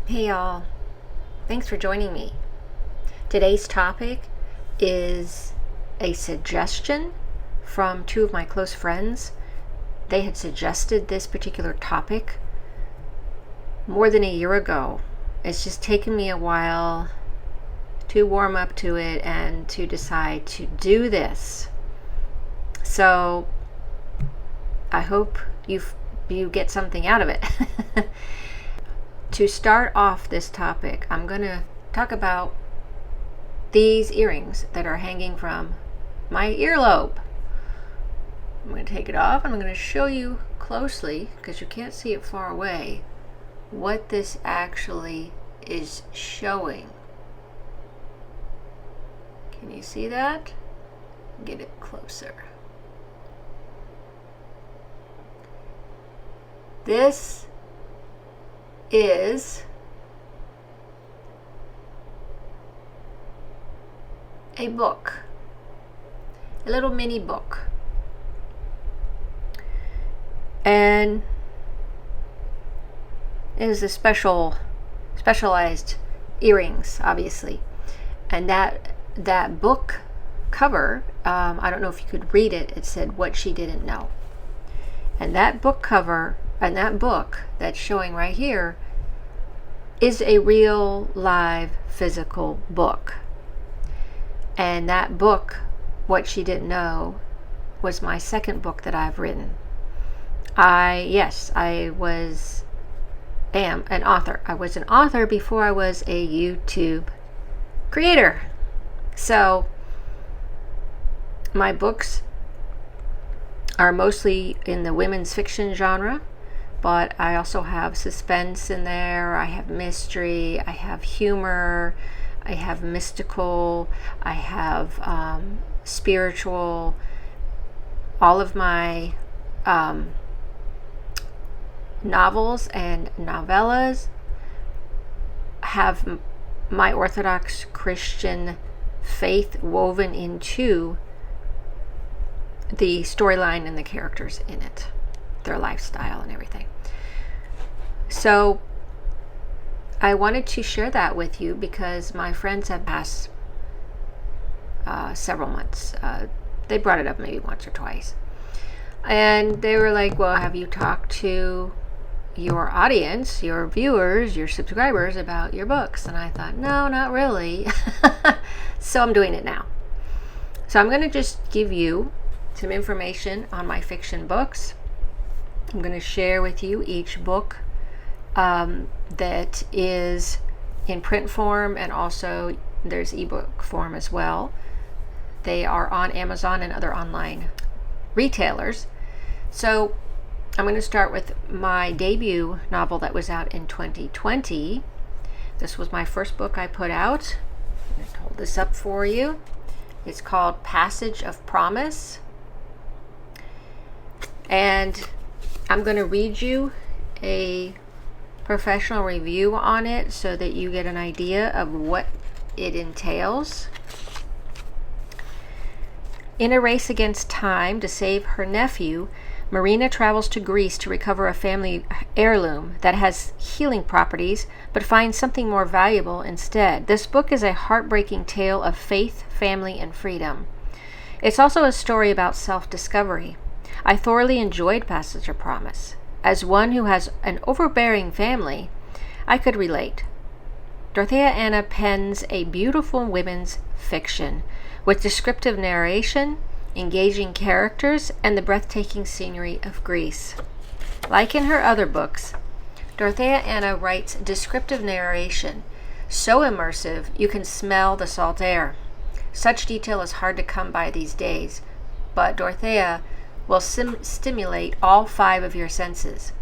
Hey y'all, thanks for joining me. Today's topic is a suggestion from two of my close friends. They had suggested this particular topic more than a year ago. It's just taken me a while to warm up to it and to decide to do this. So I hope you get something out of it. To start off this topic, I'm going to talk about these earrings that are hanging from my earlobe. I'm going to take it off and I'm going to show you closely, because you can't see it far away, what this actually is showing. Can you see that? Get it closer. This is a book, a little mini book, and it is a specialized earrings, obviously. And that book cover, I don't know if you could read it. It said "What She Didn't Know," and that book cover and that book that's showing right here is a real live physical book. And that book, What She Didn't Know, was my second book that I've written. I am an author. I was an author before I was a YouTube creator. So my books are mostly in the women's fiction genre, but I also have suspense in there. I have mystery, I have humor, I have mystical, I have spiritual. All of my novels and novellas have my Orthodox Christian faith woven into the storyline and the characters in it, their lifestyle and everything. So I wanted to share that with you because my friends have passed several months. They brought it up maybe once or twice. And they were like, well, have you talked to your audience, your viewers, your subscribers about your books? And I thought, no, not really. So I'm doing it now. So I'm going to just give you some information on my fiction books. I'm going to share with you each book that is in print form, and also there's ebook form as well. They are on Amazon and other online retailers. So I'm going to start with my debut novel that was out in 2020. This was my first book I put out. I'm going to hold this up for you. It's called Passage of Promise. And I'm going to read you a professional review on it so that you get an idea of what it entails. In a race against time to save her nephew, Marina travels to Greece to recover a family heirloom that has healing properties, but finds something more valuable instead. This book is a heartbreaking tale of faith, family, and freedom. It's also a story about self-discovery. I thoroughly enjoyed Passage of Promise. As one who has an overbearing family, I could relate. Dorothea Anna pens a beautiful women's fiction with descriptive narration, engaging characters, and the breathtaking scenery of Greece. Like in her other books, Dorothea Anna writes descriptive narration so immersive you can smell the salt air. Such detail is hard to come by these days, but Dorothea will stimulate all five of your senses.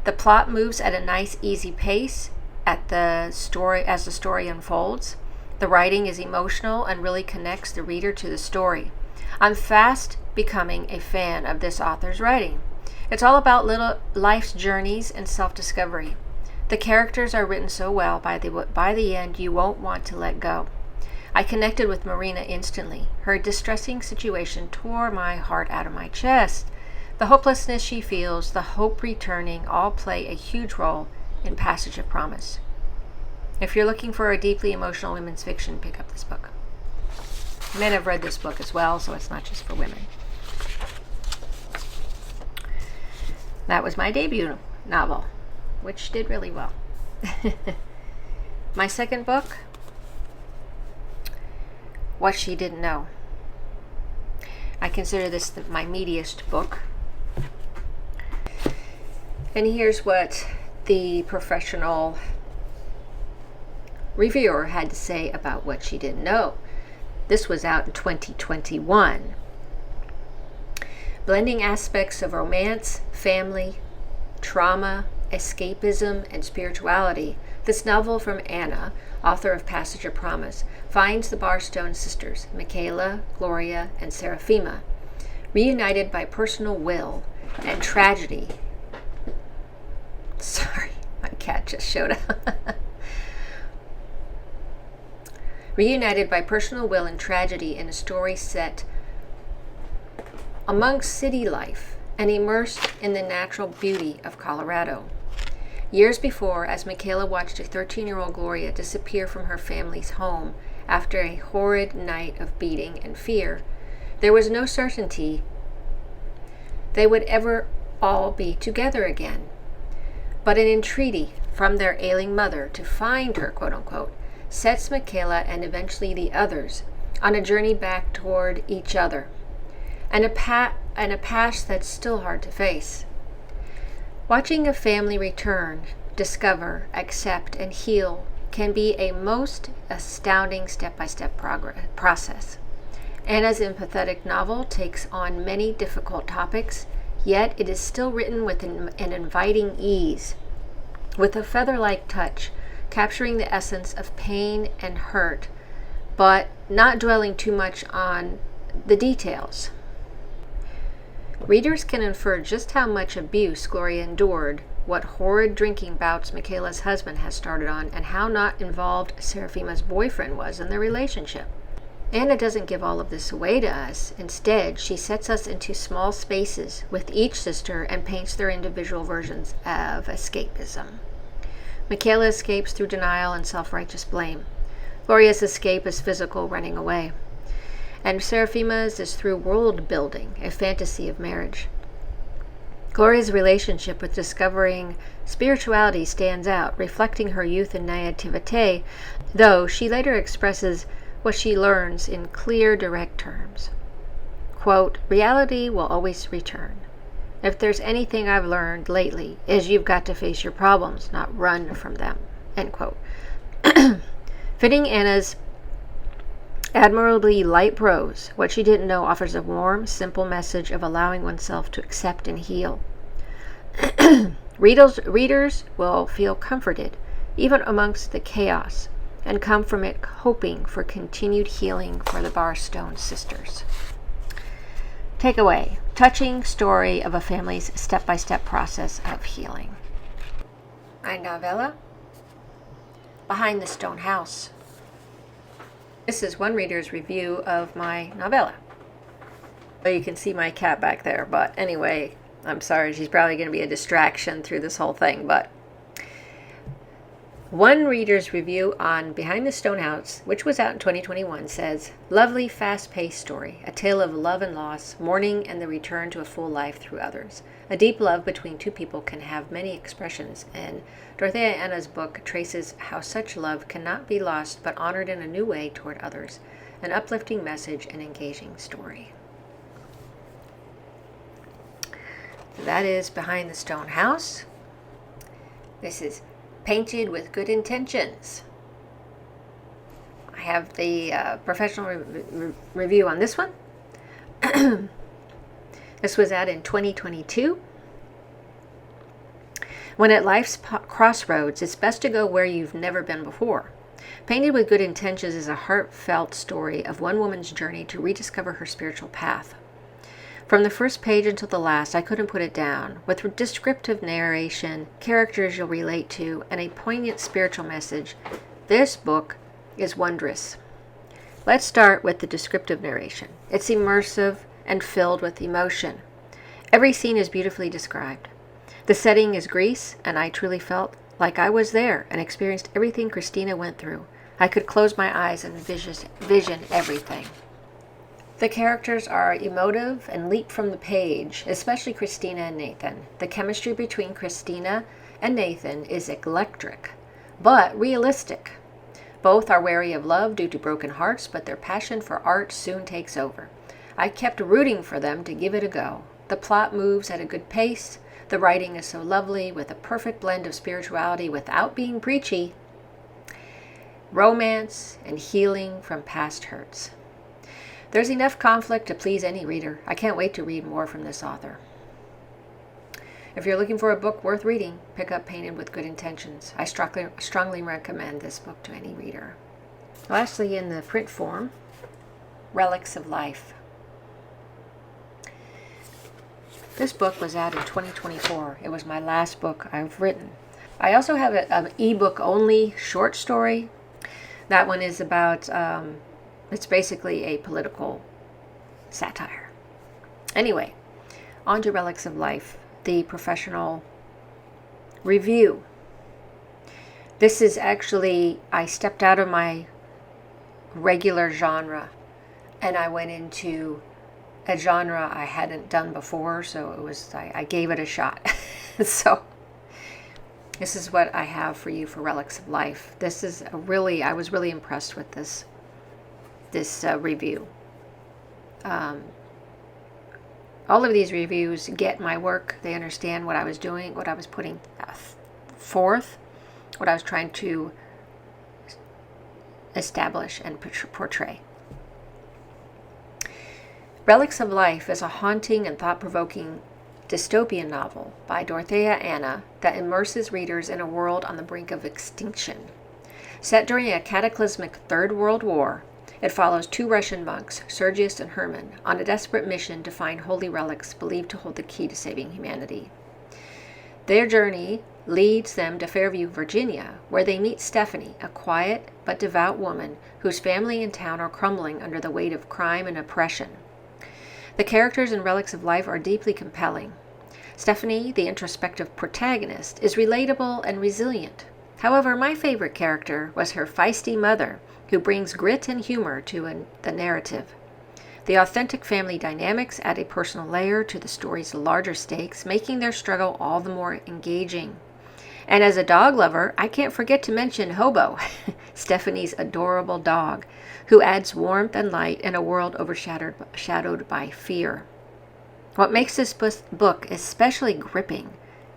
The plot moves at a nice, easy pace as the story unfolds. The writing is emotional and really connects the reader to the story. I'm fast becoming a fan of this author's writing. It's all about little life's journeys and self-discovery. The characters are written so well, by the end you won't want to let go. I connected with Marina instantly. Her distressing situation tore my heart out of my chest. The hopelessness she feels, the hope returning, all play a huge role in Passage of Promise. If you're looking for a deeply emotional women's fiction, pick up this book. Men have read this book as well, so it's not just for women. That was my debut novel, which did really well. My second book, What She Didn't Know. I consider this my meatiest book. And here's what the professional reviewer had to say about What She Didn't Know. This was out in 2021. Blending aspects of romance, family, trauma, escapism, and spirituality, this novel from Anna, author of Passage of Promise, finds the Barstone sisters, Michaela, Gloria, and Seraphima, reunited by personal will and tragedy. Sorry, my cat just showed up. Reunited by personal will and tragedy in a story set amongst city life and immersed in the natural beauty of Colorado. Years before, as Michaela watched a 13-year-old Gloria disappear from her family's home after a horrid night of beating and fear, there was no certainty they would ever all be together again. But an entreaty from their ailing mother to find her, quote-unquote, sets Michaela and eventually the others on a journey back toward each other, and a past that's still hard to face. Watching a family return, discover, accept, and heal can be a most astounding step-by-step process. Anna's empathetic novel takes on many difficult topics, yet it is still written with an inviting ease, with a feather-like touch, capturing the essence of pain and hurt, but not dwelling too much on the details. Readers can infer just how much abuse Gloria endured, what horrid drinking bouts Michaela's husband has started on, and how not involved Seraphima's boyfriend was in their relationship. Anna doesn't give all of this away to us. Instead, she sets us into small spaces with each sister and paints their individual versions of escapism. Michaela escapes through denial and self-righteous blame. Gloria's escape is physical running away. And Seraphima's is through world building, a fantasy of marriage. Gloria's relationship with discovering spirituality stands out, reflecting her youth and naivete, though she later expresses what she learns in clear, direct terms. Quote, reality will always return. If there's anything I've learned lately is you've got to face your problems, not run from them. End quote. Fitting Anna's admirably light prose, What She Didn't Know offers a warm, simple message of allowing oneself to accept and heal. Readers will feel comforted, even amongst the chaos, and come from it hoping for continued healing for the Barstone sisters. Takeaway: touching story of a family's step-by-step process of healing. My novella, Behind the Stone House. This is one reader's review of my novella. Well, you can see my cat back there, but anyway, I'm sorry, she's probably going to be a distraction through this whole thing, but one reader's review on Behind the Stone House, which was out in 2021, says, lovely, fast-paced story, a tale of love and loss, mourning, and the return to a full life through others. A deep love between two people can have many expressions, and Dorothea Anna's book traces how such love cannot be lost but honored in a new way toward others. An uplifting message and engaging story. So that is Behind the Stone House. This is Painted with Good Intentions. I have the professional review on this one. This was out in 2022. When at life's crossroads, it's best to go where you've never been before. Painted with Good Intentions is a heartfelt story of one woman's journey to rediscover her spiritual path. From the first page until the last, I couldn't put it down. With descriptive narration, characters you'll relate to, and a poignant spiritual message, this book is wondrous. Let's start with the descriptive narration. It's immersive and filled with emotion. Every scene is beautifully described. The setting is Greece, and I truly felt like I was there and experienced everything Christina went through. I could close my eyes and vision everything. The characters are emotive and leap from the page, especially Christina and Nathan. The chemistry between Christina and Nathan is electric, but realistic. Both are wary of love due to broken hearts, but their passion for art soon takes over. I kept rooting for them to give it a go. The plot moves at a good pace. The writing is so lovely, with a perfect blend of spirituality without being preachy, romance, and healing from past hurts. There's enough conflict to please any reader. I can't wait to read more from this author. If you're looking for a book worth reading, pick up Painted with Good Intentions. I strongly recommend this book to any reader. Lastly, in the print form, Relics of Life. This book was out in 2024. It was my last book I've written. I also have an ebook only short story. That one is about, it's basically a political satire. Anyway, on to Relics of Life, the professional review. This is actually, I stepped out of my regular genre and I went into a genre I hadn't done before, so it was, I gave it a shot. So this is what I have for you for Relics of Life. This is I was really impressed with this review. All of these reviews get my work. They understand what I was doing, what I was putting forth, what I was trying to establish and portray. Relics of Life is a haunting and thought-provoking dystopian novel by Dorothea Anna that immerses readers in a world on the brink of extinction. Set during a cataclysmic Third World War, it follows two Russian monks, Sergius and Herman, on a desperate mission to find holy relics believed to hold the key to saving humanity. Their journey leads them to Fairview, Virginia, where they meet Stephanie, a quiet but devout woman whose family and town are crumbling under the weight of crime and oppression. The characters in Relics of Life are deeply compelling. Stephanie, the introspective protagonist, is relatable and resilient. However, my favorite character was her feisty mother, who brings grit and humor to the narrative. The authentic family dynamics add a personal layer to the story's larger stakes, making their struggle all the more engaging. And as a dog lover, I can't forget to mention Hobo, Stephanie's adorable dog, who adds warmth and light in a world overshadowed by fear. What makes this book especially gripping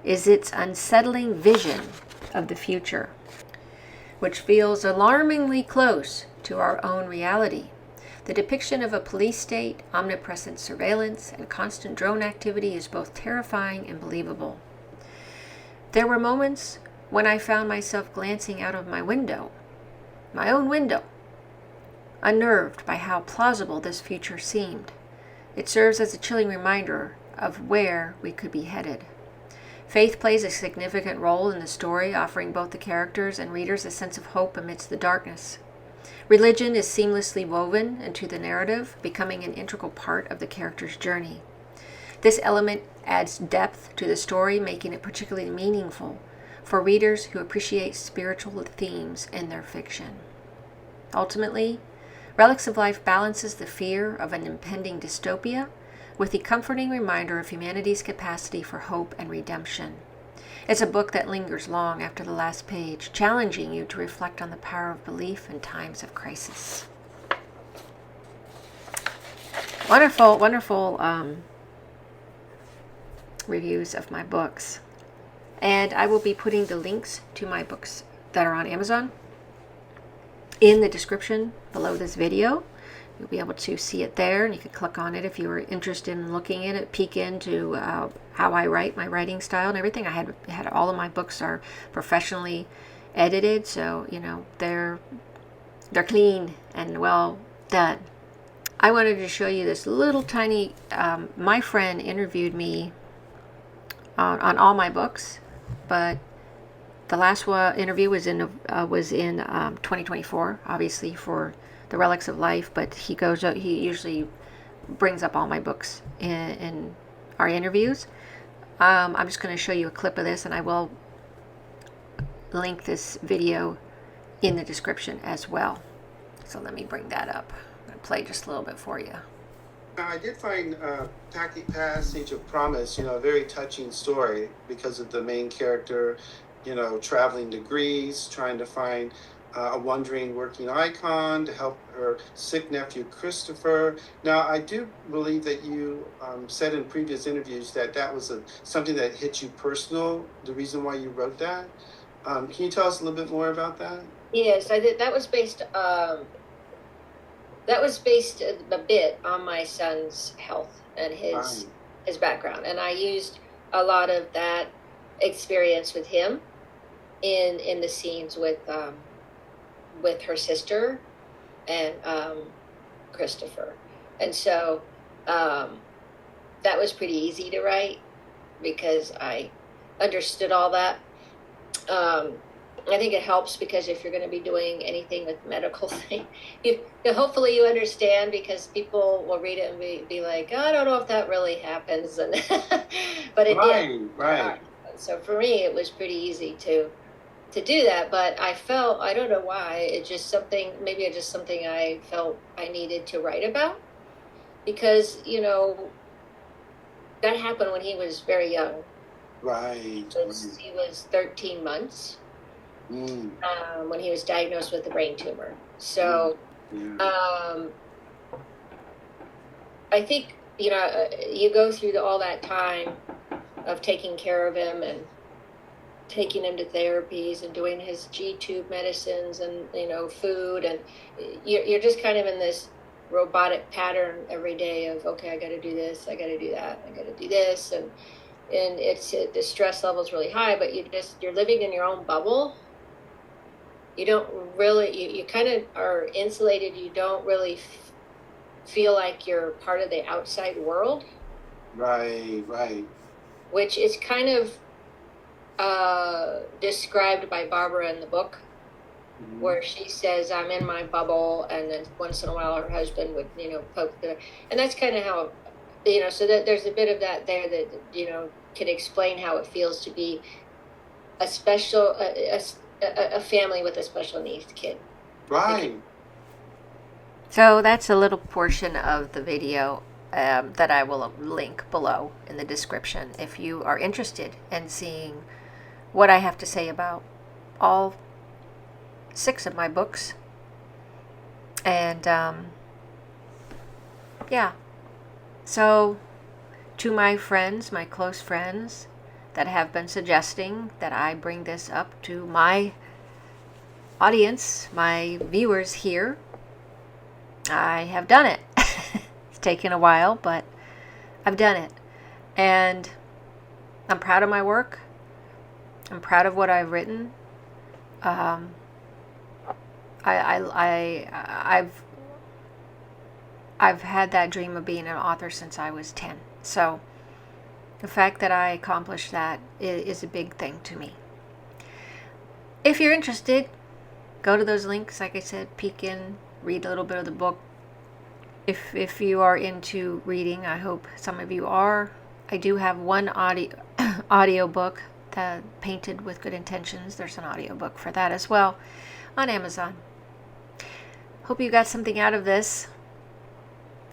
is its unsettling vision of the future, which feels alarmingly close to our own reality. The depiction of a police state, omnipresent surveillance, and constant drone activity is both terrifying and believable. There were moments when I found myself glancing out of my own window, unnerved by how plausible this future seemed. It serves as a chilling reminder of where we could be headed. Faith plays a significant role in the story, offering both the characters and readers a sense of hope amidst the darkness. Religion is seamlessly woven into the narrative, becoming an integral part of the character's journey. This element adds depth to the story, making it particularly meaningful for readers who appreciate spiritual themes in their fiction. Ultimately, Relics of Life balances the fear of an impending dystopia with the comforting reminder of humanity's capacity for hope and redemption. It's a book that lingers long after the last page, challenging you to reflect on the power of belief in times of crisis. Wonderful, wonderful reviews of my books. And I will be putting the links to my books that are on Amazon in the description below this video. You'll be able to see it there, and you can click on it if you were interested in looking at it, peek into how I write, my writing style and everything. I had all of my books are professionally edited, so they're clean and well done. I wanted to show you this little tiny. My friend interviewed me on all my books, but the last interview was in 2024, obviously for the Relics of Life. But he usually brings up all my books in our interviews. I'm just going to show you a clip of this, and I will link this video in the description as well. So let me bring that up. I'm going to play just a little bit for you. I did find Passage of Promise, a very touching story because of the main character, traveling to Greece, trying to find a wandering working icon to help her sick nephew Christopher. Now, I do believe that you said in previous interviews that was something that hit you personal, the reason why you wrote that. Can you tell us a little bit more about that? Yes, I did. That was based a bit on my son's health and his background, and I used a lot of that experience with him in the scenes with her sister and Christopher, and so that was pretty easy to write because I understood all that. I think it helps because if you're going to be doing anything with medical thing, hopefully you understand, because people will read it and be like, oh, I don't know if that really happens, and but it did. Right. So for me, it was pretty easy to do that. But I felt, I don't know why, it's just something I felt I needed to write about, because that happened when he was very young. Right. He was 13 months. When he was diagnosed with a brain tumor. So I think you go through all that time of taking care of him and taking him to therapies and doing his G-tube medicines and food, and you're just kind of in this robotic pattern every day of, okay, I got to do this, I got to do that, I got to do this, and it's the stress level is really high, but you're living in your own bubble. You don't really, you kind of are insulated. You don't really feel like you're part of the outside world. Right. Which is kind of described by Barbara in the book, where she says, I'm in my bubble, and then once in a while her husband would, poke the, and that's kind of how, so that there's a bit of that there that, can explain how it feels to be a special, a family with a special needs kid. Right. So that's a little portion of the video that I will link below in the description if you are interested in seeing what I have to say about all 6 of my books. And so to my friends, my close friends, that have been suggesting that I bring this up to my audience, my viewers here, I have done it. It's taken a while, but I've done it. And I'm proud of my work. I'm proud of what I've written. I've had that dream of being an author since I was 10. So the fact that I accomplished that is a big thing to me. If you're interested, go to those links, like I said, peek in, read a little bit of the book. If you are into reading, I hope some of you are. I do have one audio book, Painted with Good Intentions. There's an audio book for that as well on Amazon. Hope you got something out of this.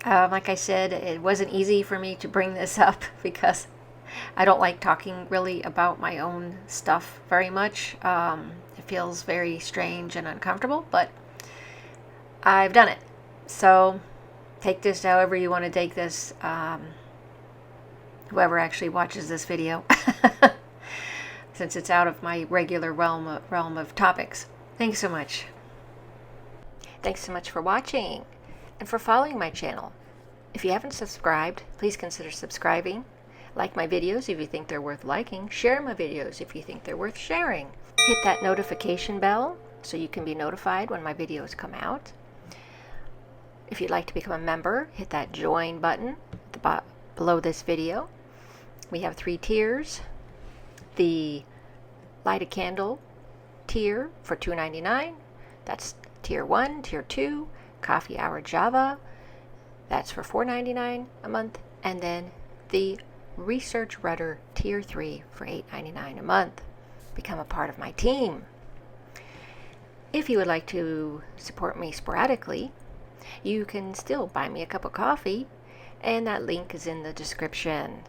Like I said, it wasn't easy for me to bring this up because I don't like talking really about my own stuff very much. It feels very strange and uncomfortable, but I've done it. So take this however you want to take this. Whoever actually watches this video, since it's out of my regular realm of topics. Thanks so much. Thanks so much for watching and for following my channel. If you haven't subscribed, please consider subscribing. Like my videos if you think they're worth liking. Share my videos if you think they're worth sharing. Hit that notification bell so you can be notified when my videos come out. If you'd like to become a member, hit that join button at the below this video. We have 3 tiers. The light a candle tier for $2.99. That's tier 1, tier 2, coffee hour Java. That's for $4.99 a month. And then the Research Rudder Tier 3 for $8.99 a month. become a part of my team. If you would like to support me sporadically, you can still buy me a cup of coffee, and that link is in the description.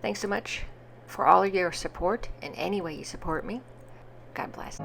Thanks so much for all of your support in any way you support me. God bless.